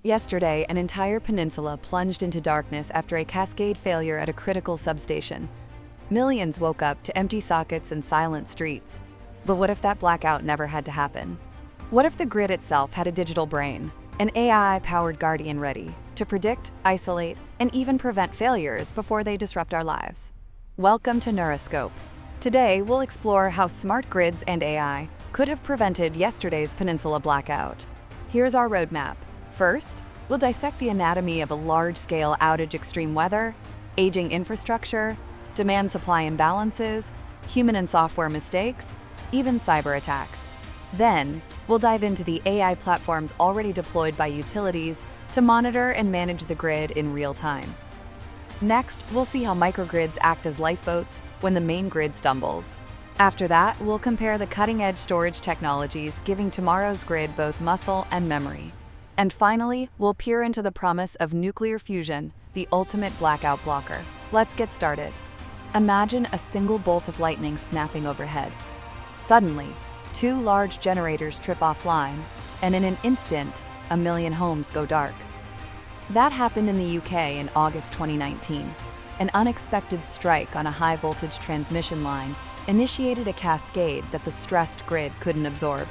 Yesterday, an entire peninsula plunged into darkness after a cascade failure at a critical substation. Millions woke up to empty sockets and silent streets. But what if that blackout never had to happen? What if the grid itself had a digital brain, an AI-powered guardian ready to predict, isolate, and even prevent failures before they disrupt our lives? Welcome to Neuroscope. Today, we'll explore how smart grids and AI could have prevented yesterday's peninsula blackout. Here's our roadmap. First, we'll dissect the anatomy of a large-scale outage: extreme weather, aging infrastructure, demand-supply imbalances, human and software mistakes, even cyber attacks. Then, we'll dive into the AI platforms already deployed by utilities to monitor and manage the grid in real time. Next, we'll see how microgrids act as lifeboats when the main grid stumbles. After that, we'll compare the cutting-edge storage technologies giving tomorrow's grid both muscle and memory. And finally, we'll peer into the promise of nuclear fusion, the ultimate blackout blocker. Let's get started. Imagine a single bolt of lightning snapping overhead. Suddenly, two large generators trip offline, and in an instant, 1 million homes go dark. That happened in the UK in August 2019. An unexpected strike on a high-voltage transmission line initiated a cascade that the stressed grid couldn't absorb.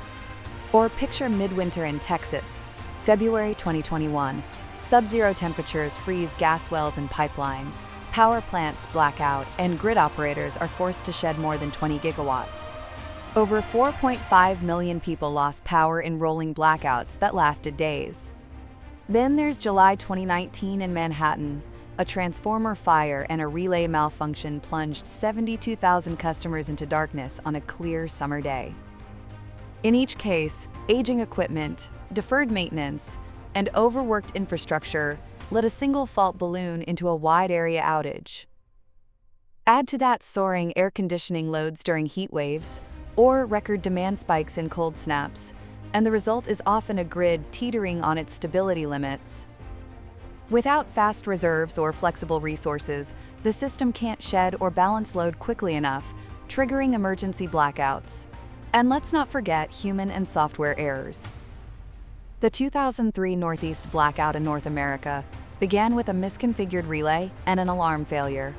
Or picture midwinter in Texas, February 2021. Sub-zero temperatures freeze gas wells and pipelines, power plants black out, and grid operators are forced to shed more than 20 gigawatts. Over 4.5 million people lost power in rolling blackouts that lasted days. Then there's July 2019 in Manhattan. A transformer fire and a relay malfunction plunged 72,000 customers into darkness on a clear summer day. In each case, aging equipment, deferred maintenance, and overworked infrastructure led a single fault balloon into a wide-area outage. Add to that soaring air conditioning loads during heat waves, or record demand spikes in cold snaps, and the result is often a grid teetering on its stability limits. Without fast reserves or flexible resources, the system can't shed or balance load quickly enough, triggering emergency blackouts. And let's not forget human and software errors. The 2003 Northeast blackout in North America began with a misconfigured relay and an alarm failure.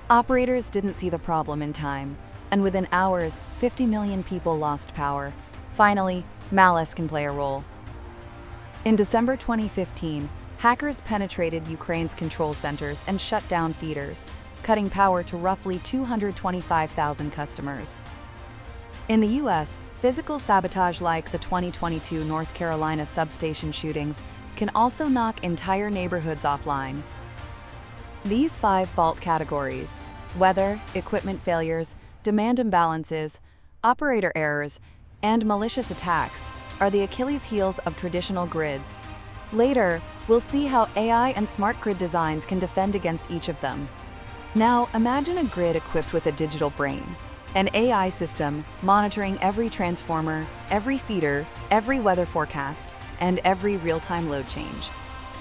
Operators didn't see the problem in time, and within hours, 50 million people lost power. Finally, malice can play a role. In December 2015, hackers penetrated Ukraine's control centers and shut down feeders, cutting power to roughly 225,000 customers. In the US, physical sabotage like the 2022 North Carolina substation shootings can also knock entire neighborhoods offline. These 5 fault categories — weather, equipment failures, demand imbalances, operator errors, and malicious attacks — are the Achilles heels of traditional grids. Later, we'll see how AI and smart grid designs can defend against each of them. Now, imagine a grid equipped with a digital brain. An AI system monitoring every transformer, every feeder, every weather forecast, and every real-time load change.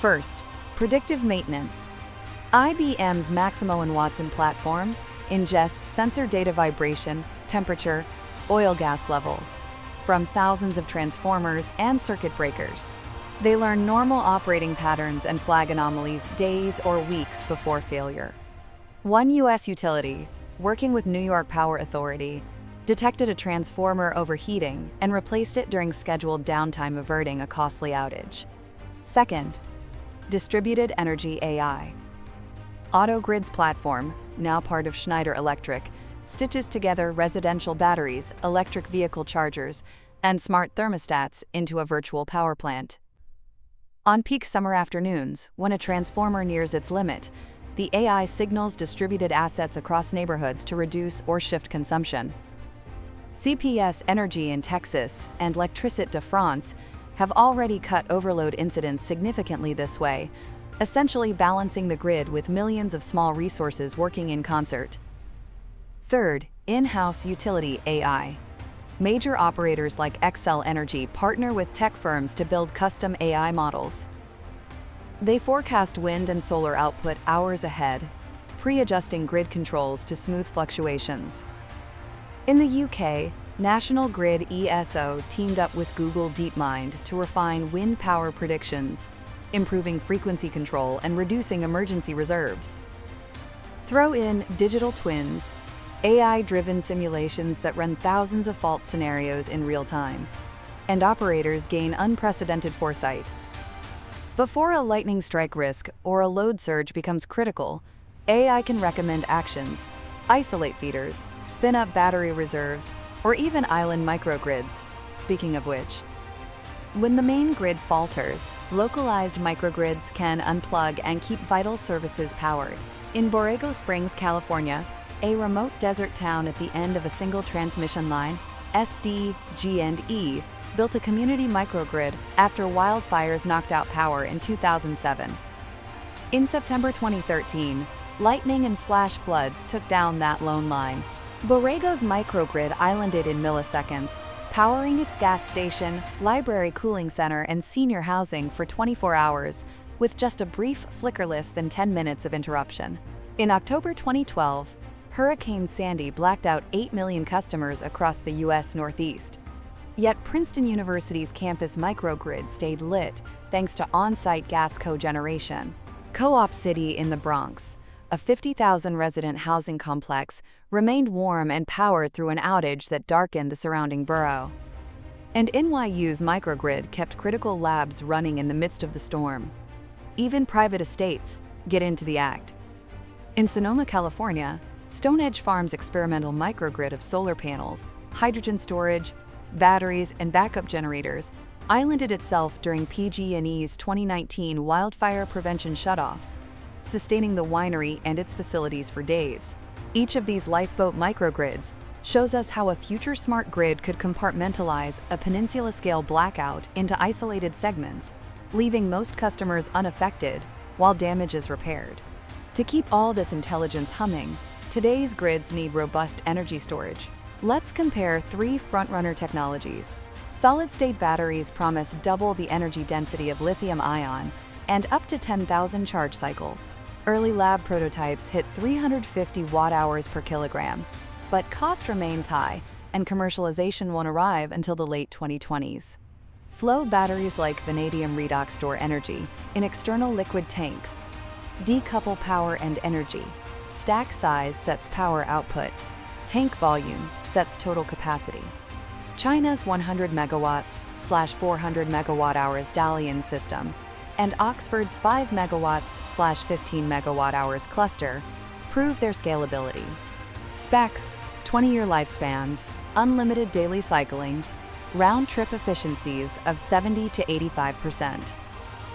First, predictive maintenance. IBM's Maximo and Watson platforms ingest sensor data, vibration, temperature, oil-gas levels from thousands of transformers and circuit breakers. They learn normal operating patterns and flag anomalies days or weeks before failure. One U.S. utility, working with New York Power Authority, detected a transformer overheating and replaced it during scheduled downtime, averting a costly outage. Second, distributed energy AI. AutoGrid's platform, now part of Schneider Electric, stitches together residential batteries, electric vehicle chargers, and smart thermostats into a virtual power plant. On peak summer afternoons, when a transformer nears its limit, the AI signals distributed assets across neighborhoods to reduce or shift consumption. CPS Energy in Texas and Électricité de France have already cut overload incidents significantly this way, essentially balancing the grid with millions of small resources working in concert. Third, in-house utility AI. Major operators like Xcel Energy partner with tech firms to build custom AI models. They forecast wind and solar output hours ahead, pre-adjusting grid controls to smooth fluctuations. In the UK, National Grid ESO teamed up with Google DeepMind to refine wind power predictions, improving frequency control and reducing emergency reserves. Throw in digital twins, AI-driven simulations that run thousands of fault scenarios in real time, and operators gain unprecedented foresight. Before a lightning strike risk or a load surge becomes critical, AI can recommend actions, isolate feeders, spin up battery reserves, or even island microgrids. Speaking of which, when the main grid falters, localized microgrids can unplug and keep vital services powered. In Borrego Springs, California, a remote desert town at the end of a single transmission line, SDG&E, built a community microgrid after wildfires knocked out power in 2007. In September 2013, lightning and flash floods took down that lone line. Borrego's microgrid islanded in milliseconds, powering its gas station, library cooling center, and senior housing for 24 hours, with just a brief flicker less than 10 minutes of interruption. In October 2012, Hurricane Sandy blacked out 8 million customers across the U.S. Northeast. Yet Princeton University's campus microgrid stayed lit thanks to on-site gas cogeneration. Co-op City in the Bronx, a 50,000-resident housing complex, remained warm and powered through an outage that darkened the surrounding borough. And NYU's microgrid kept critical labs running in the midst of the storm. Even private estates get into the act. In Sonoma, California, Stone Edge Farm's experimental microgrid of solar panels, hydrogen storage, batteries, and backup generators islanded itself during PG&E's 2019 wildfire prevention shutoffs, sustaining the winery and its facilities for days. Each of these lifeboat microgrids shows us how a future smart grid could compartmentalize a peninsula-scale blackout into isolated segments, leaving most customers unaffected while damage is repaired. To keep all this intelligence humming, today's grids need robust energy storage. Let's compare three frontrunner technologies. Solid-state batteries promise double the energy density of lithium-ion and up to 10,000 charge cycles. Early lab prototypes hit 350 watt-hours per kilogram, but cost remains high and commercialization won't arrive until the late 2020s. Flow batteries like vanadium redox store energy in external liquid tanks. Decouple power and energy. Stack size sets power output. Tank volume sets total capacity. China's 100 megawatts/400 megawatt-hours Dalian system and Oxford's 5 megawatts/15 megawatt-hours cluster prove their scalability. Specs: 20-year lifespans, unlimited daily cycling, round-trip efficiencies of 70 to 85%.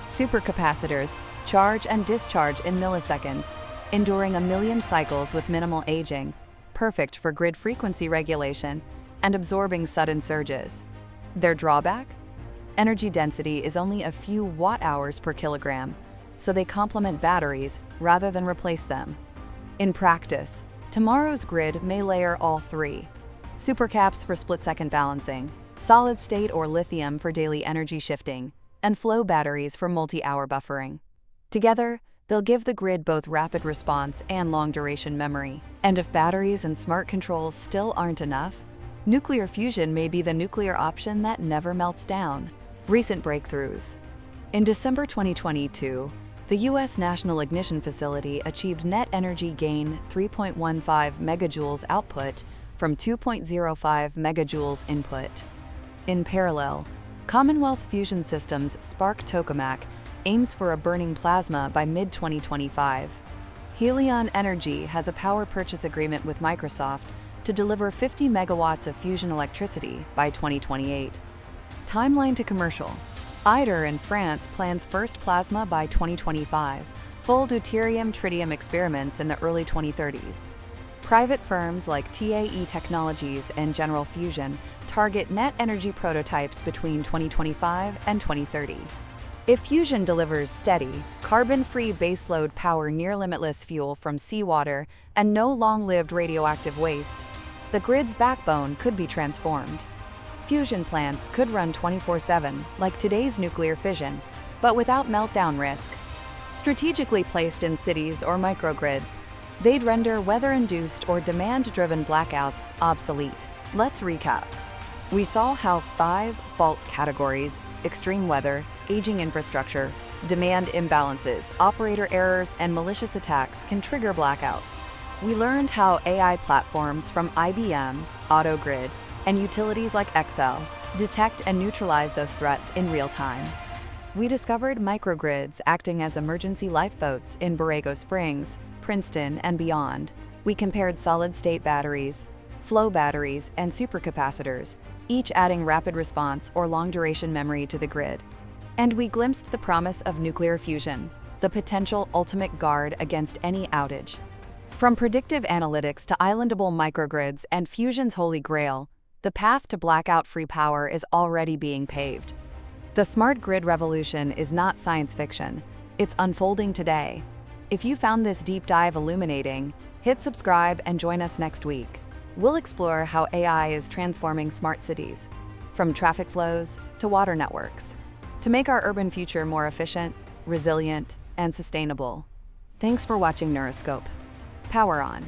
Supercapacitors charge and discharge in milliseconds, enduring 1 million cycles with minimal aging, perfect for grid frequency regulation and absorbing sudden surges. Their drawback? Energy density is only a few watt-hours per kilogram, so they complement batteries rather than replace them. In practice, tomorrow's grid may layer all three: supercaps for split-second balancing, solid-state or lithium for daily energy shifting, and flow batteries for multi-hour buffering. Together, they'll give the grid both rapid response and long-duration memory. And if batteries and smart controls still aren't enough, nuclear fusion may be the nuclear option that never melts down. Recent breakthroughs. In December 2022, the U.S. National Ignition Facility achieved net energy gain 3.15 megajoules output from 2.05 megajoules input. In parallel, Commonwealth Fusion Systems' Spark tokamak aims for a burning plasma by mid-2025. Helion Energy has a power purchase agreement with Microsoft to deliver 50 megawatts of fusion electricity by 2028. Timeline to commercial. ITER in France plans first plasma by 2025, full deuterium-tritium experiments in the early 2030s. Private firms like TAE Technologies and General Fusion target net energy prototypes between 2025 and 2030. If fusion delivers steady, carbon-free baseload power near limitless fuel from seawater and no long-lived radioactive waste, the grid's backbone could be transformed. Fusion plants could run 24/7, like today's nuclear fission, but without meltdown risk. Strategically placed in cities or microgrids, they'd render weather-induced or demand-driven blackouts obsolete. Let's recap. We saw how 5 fault categories, extreme weather, aging infrastructure, demand imbalances, operator errors, and malicious attacks can trigger blackouts. We learned how AI platforms from IBM, AutoGrid, and utilities like Excel detect and neutralize those threats in real time. We discovered microgrids acting as emergency lifeboats in Borrego Springs, Princeton, and beyond. We compared solid-state batteries, flow batteries, and supercapacitors, each adding rapid response or long-duration memory to the grid. And we glimpsed the promise of nuclear fusion, the potential ultimate guard against any outage. From predictive analytics to islandable microgrids and fusion's holy grail, the path to blackout-free power is already being paved. The smart grid revolution is not science fiction, it's unfolding today. If you found this deep dive illuminating, hit subscribe and join us next week. We'll explore how AI is transforming smart cities, from traffic flows to water networks, to make our urban future more efficient, resilient, and sustainable. Thanks for watching Neuroscope. Power on.